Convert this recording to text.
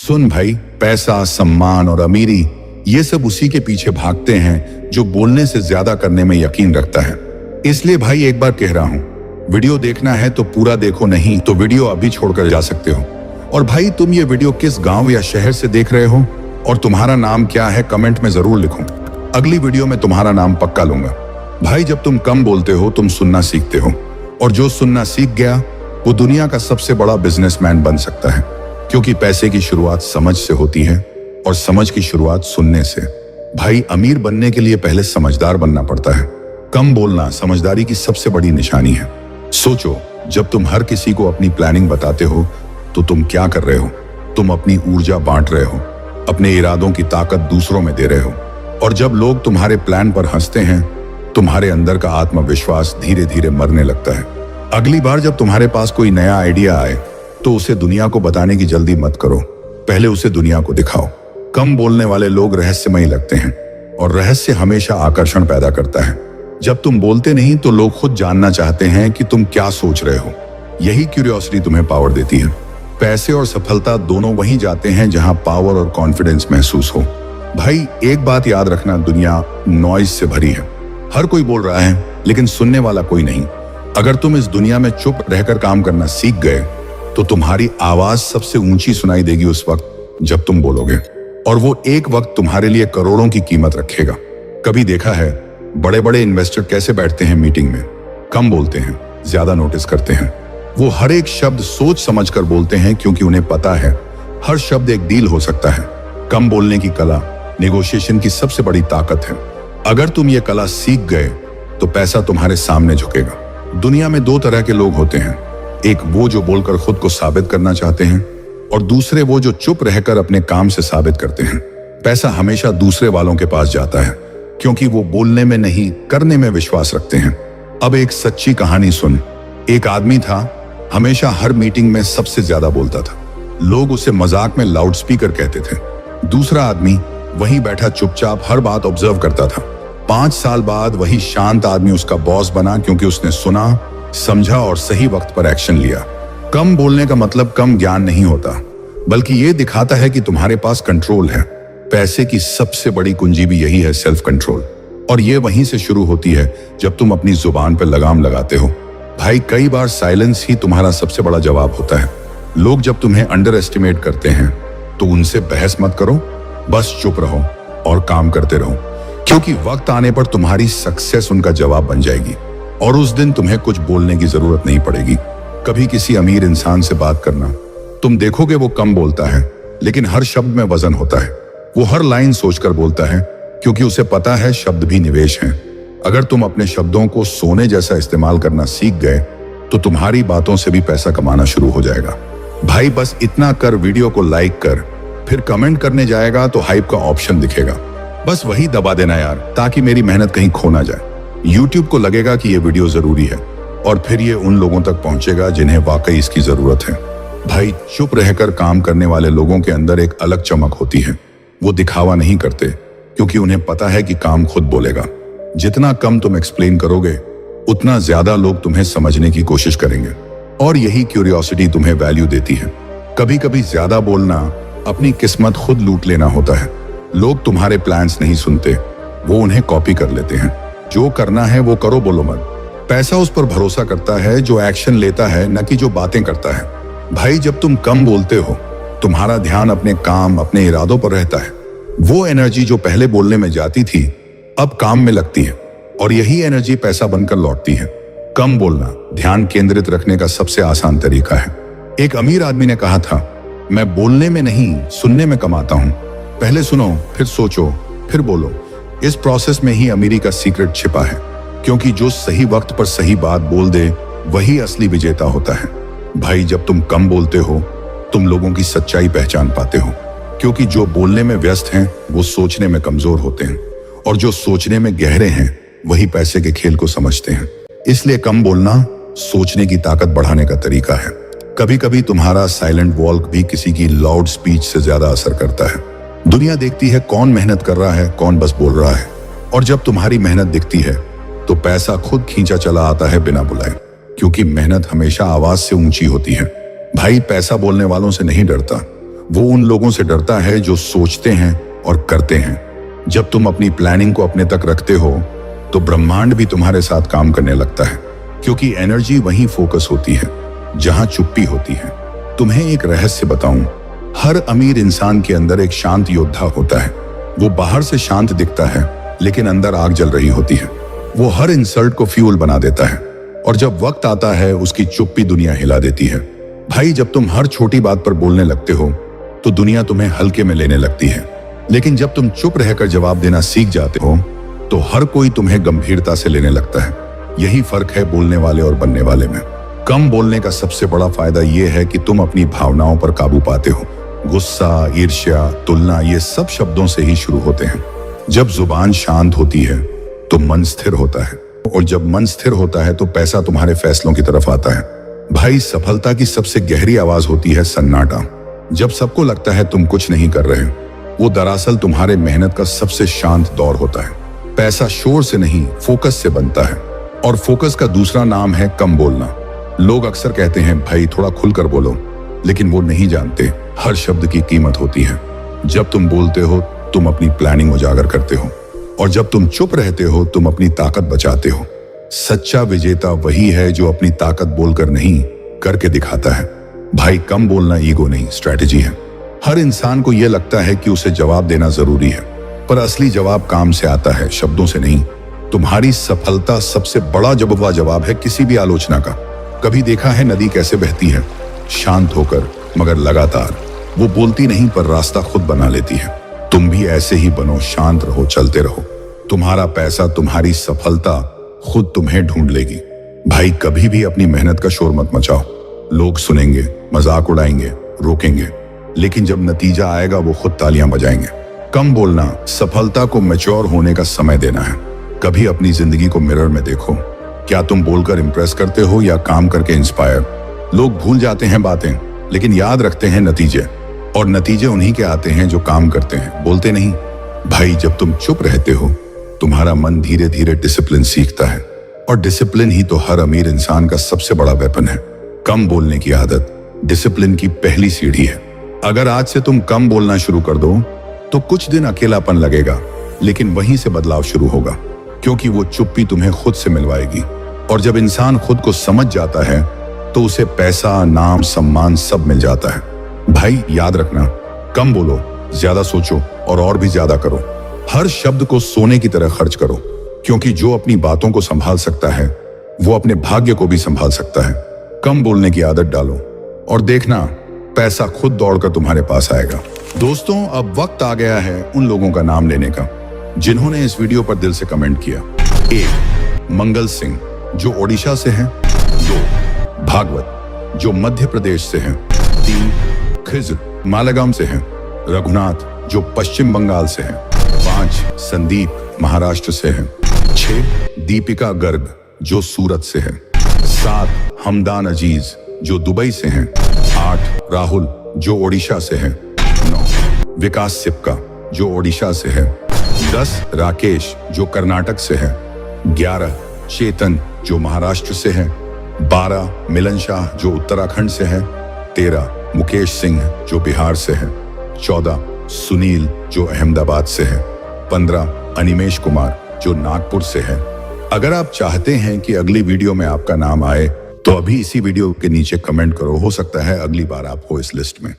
सुन भाई, पैसा, सम्मान और अमीरी ये सब उसी के पीछे भागते हैं जो बोलने से ज्यादा करने में यकीन रखता है। इसलिए भाई एक बार कह रहा हूं, वीडियो देखना है तो पूरा देखो, नहीं तो वीडियो अभी छोड़कर जा सकते हो। और भाई तुम ये वीडियो किस गांव या शहर से देख रहे हो और तुम्हारा नाम क्या है कमेंट में जरूर लिखो। अगली वीडियो में तुम्हारा नाम पक्का लूंगा। भाई जब तुम कम बोलते हो तुम सुनना सीखते हो, और जो सुनना सीख गया वो दुनिया का सबसे बड़ा बिजनेसमैन बन सकता है, क्योंकि पैसे की शुरुआत समझ से होती है और समझ की शुरुआत सुनने से। भाई अमीर बनने के लिए पहले समझदार बनना पड़ता है। कम बोलना समझदारी की सबसे बड़ी निशानी है। सोचो, जब तुम हर किसी को अपनी प्लानिंग बताते हो तो तुम क्या कर रहे हो? तुम अपनी ऊर्जा बांट रहे हो, अपने इरादों की ताकत दूसरों में दे रहे हो। और जब लोग तुम्हारे प्लान पर हंसते हैं तुम्हारे अंदर का आत्मविश्वास धीरे धीरे मरने लगता है। अगली बार जब तुम्हारे पास कोई नया आइडिया आए तो उसे दुनिया को बताने की जल्दी मत करो, पहले उसे दुनिया को दिखाओ। कम बोलने वाले लोग रहस्यमयी लगते हैं और रहस्य हमेशा आकर्षण पैदा करता है। जब तुम बोलते नहीं तो लोग खुद जानना चाहते हैं कि तुम क्या सोच रहे हो। यही क्यूरियोसिटी तुम्हें पावर देती है। पैसे और सफलता दोनों वहीं जाते हैं जहां पावर और कॉन्फिडेंस महसूस हो। भाई एक बात याद रखना, दुनिया नॉइज से भरी है। हर कोई बोल रहा है लेकिन सुनने वाला कोई नहीं। अगर तुम इस दुनिया में चुप रहकर काम करना सीख गए तो तुम्हारी आवाज सबसे ऊंची सुनाई देगी उस वक्त जब तुम बोलोगे, और वो एक वक्त तुम्हारे लिए करोड़ों की कीमत रखेगा। कभी देखा है बड़े बड़े इन्वेस्टर कैसे बैठते हैं मीटिंग में? कम बोलते हैं, ज्यादा नोटिस करते हैं। वो हर एक शब्द सोच समझ कर बोलते हैं क्योंकि उन्हें पता है हर शब्द एक डील हो सकता है। कम बोलने की कला नेगोशिएशन की सबसे बड़ी ताकत है। अगर तुम ये कला सीख गए तो पैसा तुम्हारे सामने झुकेगा। दुनिया में दो तरह के लोग होते हैं, एक वो जो बोलकर खुद को साबित करना चाहते हैं और दूसरे वो जो चुप रहकर अपने काम से साबित करते हैं। पैसा हमेशा दूसरे वालों के पास जाता है क्योंकि वो बोलने में नहीं करने में विश्वास रखते हैं। अब एक सच्ची कहानी सुन। एक आदमी था, हमेशा हर मीटिंग में सबसे ज्यादा बोलता था। लोग उसे मजाक में लाउड स्पीकर कहते थे। दूसरा आदमी वहीं बैठा चुपचाप हर बात ऑब्जर्व करता था। 5 साल बाद वही शांत आदमी उसका बॉस बना क्योंकि उसने सुना, समझा और सही वक्त पर एक्शन लिया। कम बोलने का मतलब कम ज्ञान नहीं होता, बल्कि ये दिखाता है कि तुम्हारे पास कंट्रोल है। पैसे की सबसे बड़ी कुंजी भी यही है, सेल्फ कंट्रोल। और ये वहीं से शुरू होती है जब तुम अपनी जुबान पर लगाम लगाते हो। भाई कई बार साइलेंस ही तुम्हारा सबसे बड़ा जवाब होता है। लोग जब तुम्हें अंडर एस्टिमेट करते हैं तो उनसे बहस मत करो, बस चुप रहो और काम करते रहो, क्योंकि वक्त आने पर तुम्हारी सक्सेस उनका जवाब बन जाएगी और उस दिन तुम्हें कुछ बोलने की जरूरत नहीं पड़ेगी। कभी किसी अमीर इंसान से बात करना, तुम देखोगे वो कम बोलता है लेकिन हर शब्द में वजन होता है। वो हर लाइन सोचकर बोलता है क्योंकि उसे पता है शब्द भी निवेश हैं। अगर तुम अपने शब्दों को सोने जैसा इस्तेमाल करना सीख गए तो तुम्हारी बातों से भी पैसा कमाना शुरू हो जाएगा। भाई बस इतना कर, वीडियो को लाइक कर, फिर कमेंट करने जाएगा तो हाइप का ऑप्शन दिखेगा, बस वही दबा देना यार, ताकि मेरी मेहनत कहीं खो ना जाए। YouTube को लगेगा कि ये वीडियो जरूरी है और फिर ये उन लोगों तक पहुंचेगा जिन्हें वाकई इसकी जरूरत है। भाई चुप रहकर काम करने वाले लोगों के अंदर एक अलग चमक होती है। वो दिखावा नहीं करते क्योंकि उन्हें पता है कि काम खुद बोलेगा। जितना कम तुम एक्सप्लेन करोगे उतना ज्यादा लोग तुम्हें समझने की कोशिश करेंगे, और यही क्यूरियोसिटी तुम्हें वैल्यू देती है। कभी कभी ज्यादा बोलना अपनी किस्मत खुद लूट लेना होता है। लोग तुम्हारे प्लान्स नहीं सुनते, वो उन्हें कॉपी कर लेते हैं। जो करना है वो करो, बोलो मत। पैसा उस पर भरोसा करता है जो एक्शन लेता है, न कि जो बातें करता है। भाई जब तुम कम बोलते हो तुम्हारा ध्यान अपने काम, अपने इरादों पर रहता है। वो एनर्जी जो पहले बोलने में जाती थी अब काम में लगती है, और यही एनर्जी पैसा बनकर लौटती है। कम बोलना ध्यान केंद्रित रखने का सबसे आसान तरीका है। एक अमीर आदमी ने कहा था, मैं बोलने में नहीं सुनने में कमाता हूं। पहले सुनो, फिर सोचो, फिर बोलो। इस प्रोसेस में ही अमीरी का सीक्रेट छिपा है, क्योंकि जो सही वक्त पर सही बात बोल दे वही असली विजेता होता है। भाई जब तुम कम बोलते हो तुम लोगों की सच्चाई पहचान पाते हो, क्योंकि जो बोलने में व्यस्त हैं वो सोचने में कमजोर होते हैं, और जो सोचने में गहरे हैं वही पैसे के खेल को समझते हैं। इसलिए कम बोलना सोचने की ताकत बढ़ाने का तरीका है। कभी कभी तुम्हारा साइलेंट वॉक भी किसी की लाउड स्पीच से ज्यादा असर करता है। दुनिया देखती है कौन मेहनत कर रहा है, कौन बस बोल रहा है, और जब तुम्हारी मेहनत दिखती है तो पैसा खुद खींचा चला आता है बिना बुलाए, क्योंकि मेहनत हमेशा आवाज से ऊंची होती है। भाई पैसा बोलने वालों से नहीं डरता, वो उन लोगों से डरता है जो सोचते हैं और करते हैं। जब तुम अपनी प्लानिंग को अपने तक रखते हो तो ब्रह्मांड भी तुम्हारे साथ काम करने लगता है, क्योंकि एनर्जी वहीं फोकस होती है जहां चुप्पी होती है। तुम्हें एक रहस्य बताऊं, हर अमीर इंसान के अंदर एक शांत योद्धा होता है। वो बाहर से शांत दिखता है लेकिन अंदर आग जल रही होती है। वो हर इंसल्ट को फ्यूल बना देता है और जब वक्त आता है उसकी चुप्पी दुनिया हिला देती है। भाई, जब तुम हर छोटी बात पर बोलने लगते हो तो दुनिया तुम्हें हल्के में लेने लगती है, लेकिन जब तुम चुप रहकर जवाब देना सीख जाते हो तो हर कोई तुम्हें गंभीरता से लेने लगता है। यही फर्क है बोलने वाले और बनने वाले में। कम बोलने का सबसे बड़ा फायदा यह है कि तुम अपनी भावनाओं पर काबू पाते हो। गुस्सा, ईर्ष्या, तुलना, ये सब शब्दों से ही शुरू होते हैं। जब जुबान शांत होती है तो मन स्थिर होता है, और जब मन स्थिर होता है तो पैसा तुम्हारे फैसलों की तरफ आता है। भाई, सफलता की सबसे गहरी आवाज होती है सन्नाटा। जब सबको लगता है तुम कुछ नहीं कर रहे, वो दरअसल तुम्हारे मेहनत का सबसे शांत दौर होता है। पैसा शोर से नहीं, फोकस से बनता है, और फोकस का दूसरा नाम है कम बोलना। लोग अक्सर कहते हैं भाई थोड़ा खुलकर बोलो, लेकिन वो नहीं जानते हर शब्द की कीमत होती है। जब तुम बोलते हो तुम अपनी प्लानिंग उजागर करते हो, और जब तुम चुप रहते हो तुम अपनी ताकत बचाते हो। सच्चा विजेता वही है जो अपनी ताकत बोलकर नहीं, करके दिखाता है। भाई, कम बोलना ईगो नहीं, स्ट्रैटेजी है। हर इंसान को यह लगता है कि उसे जवाब देना जरूरी है, पर असली जवाब काम से आता है, शब्दों से नहीं। तुम्हारी सफलता सबसे बड़ा जवाब है किसी भी आलोचना का। कभी देखा है नदी कैसे बहती है? शांत होकर, मगर लगातार। वो बोलती नहीं पर रास्ता खुद बना लेती है। तुम भी ऐसे ही बनो, शांत रहो, चलते रहो। तुम्हारा पैसा, तुम्हारी सफलता खुद तुम्हें ढूंढ लेगी। भाई, कभी भी अपनी मेहनत का शोर मत मचाओ। लोग सुनेंगे, मजाक उड़ाएंगे, रोकेंगे, लेकिन जब नतीजा आएगा वो खुद तालियां बजाएंगे। कम बोलना सफलता को मैच्योर होने का समय देना है। कभी अपनी जिंदगी को मिरर में देखो। क्या तुम बोलकर इंप्रेस करते हो या काम करके इंस्पायर? लोग भूल जाते हैं बातें, लेकिन याद रखते हैं नतीजे, और नतीजे उन्हीं के आते हैं जो काम करते हैं, बोलते नहीं। भाई, जब तुम चुप रहते हो तुम्हारा मन धीरे धीरे डिसिप्लिन सीखता है, और डिसिप्लिन ही तो हर अमीर इंसान का सबसे बड़ा वेपन है। कम बोलने की आदत डिसिप्लिन की पहली सीढ़ी है। अगर आज से तुम कम बोलना शुरू कर दो तो कुछ दिन अकेलापन लगेगा, लेकिन वहीं से बदलाव शुरू होगा, क्योंकि वो चुप्पी तुम्हें खुद से मिलवाएगी। और जब इंसान खुद को समझ जाता है तो उसे पैसा, नाम, सम्मान सब मिल जाता है। भाई, याद रखना, कम बोलो, ज्यादा सोचो, और भी ज्यादा करो। हर शब्द को सोने की तरह खर्च करो, क्योंकि जो अपनी बातों को संभाल सकता है वो अपने भाग्य को भी संभाल सकता है। कम बोलने की आदत डालो और देखना पैसा खुद दौड़कर तुम्हारे पास आएगा। दोस्तों, अब वक्त आ गया है उन लोगों का नाम लेने का जिन्होंने इस वीडियो पर दिल से कमेंट किया। 1. मंगल सिंह, जो ओडिशा से हैं। 2. भागवत, जो मध्य प्रदेश से हैं। 3. खिज्र, मालेगांव से हैं। रघुनाथ, जो पश्चिम बंगाल से हैं। 5. संदीप, महाराष्ट्र से हैं। 6. दीपिका गर्ग, जो सूरत से है। 7. हमदान अजीज, जो दुबई से हैं। 8. राहुल, जो ओडिशा से है। 9. विकास सिप्का, जो ओडिशा से है। 10. राकेश, जो कर्नाटक से है। 11. चेतन, जो महाराष्ट्र से है। 12. मिलन शाह, जो उत्तराखंड से है। 13. मुकेश सिंह, जो बिहार से है। 14. सुनील, जो अहमदाबाद से है। 15. अनिमेश कुमार, जो नागपुर से है। अगर आप चाहते हैं कि अगली वीडियो में आपका नाम आए तो अभी इसी वीडियो के नीचे कमेंट करो, हो सकता है अगली बार आप हो इस लिस्ट में।